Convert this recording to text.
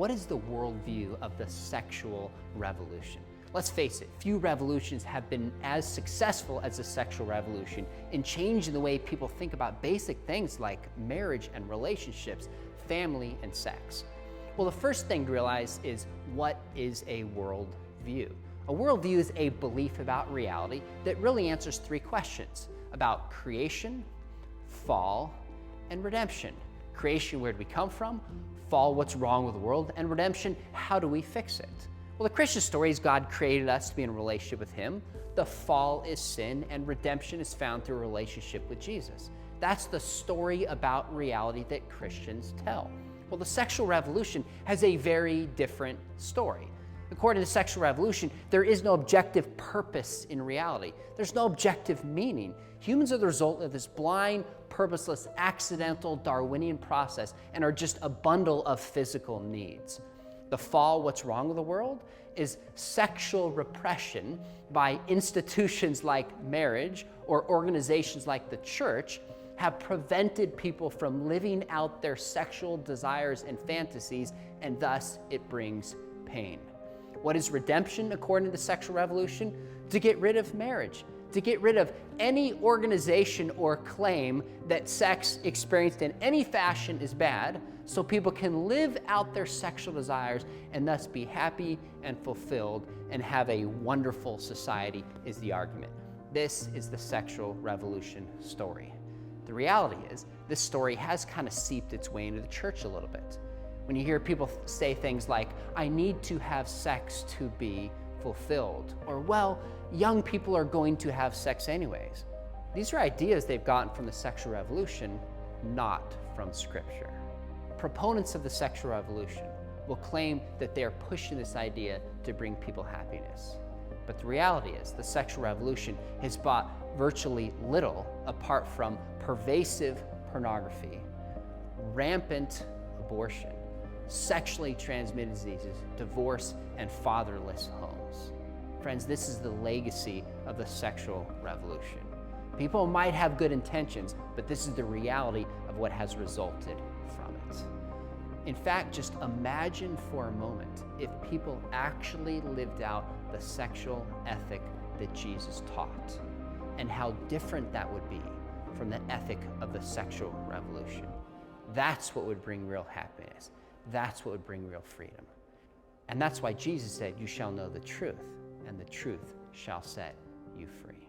what is the worldview of the sexual revolution? Let's face it, few revolutions have been as successful as the sexual revolution in changing the way people think about basic things like marriage and relationships, family and sex. Well, the first thing to realize is, what is a worldview? A worldview is a belief about reality that really answers three questions about creation, fall, and redemption. Creation, where did we come from? Fall, what's wrong with the world? And redemption, how do we fix it? Well, the Christian story is God created us to be in a relationship with Him. The fall is sin, and redemption is found through a relationship with Jesus. That's the story about reality that Christians tell. Well, the sexual revolution has a very different story. According to the sexual revolution, there is no objective purpose in reality. There's no objective meaning. Humans are the result of this blind, purposeless, accidental Darwinian process and are just a bundle of physical needs. The fall, what's wrong with the world, is sexual repression by institutions like marriage or organizations like the church have prevented people from living out their sexual desires and fantasies, and thus it brings pain. What is redemption according to the sexual revolution? To get rid of marriage, to get rid of any organization or claim that sex experienced in any fashion is bad, so people can live out their sexual desires and thus be happy and fulfilled and have a wonderful society, is the argument. This is the sexual revolution story. The reality is, this story has kind of seeped its way into the church a little bit. When you hear people say things like, I need to have sex to be fulfilled, or, well, young people are going to have sex anyways. These are ideas they've gotten from the sexual revolution, not from Scripture. Proponents of the sexual revolution will claim that they are pushing this idea to bring people happiness. But the reality is, the sexual revolution has brought virtually little apart from pervasive pornography, rampant abortion, sexually transmitted diseases, divorce, and fatherless homes. Friends, this is the legacy of the sexual revolution. People might have good intentions, but this is the reality of what has resulted from it. In fact, just imagine for a moment if people actually lived out the sexual ethic that Jesus taught, and how different that would be from the ethic of the sexual revolution. That's what would bring real happiness. That's what would bring real freedom. And that's why Jesus said, you shall know the truth, and the truth shall set you free.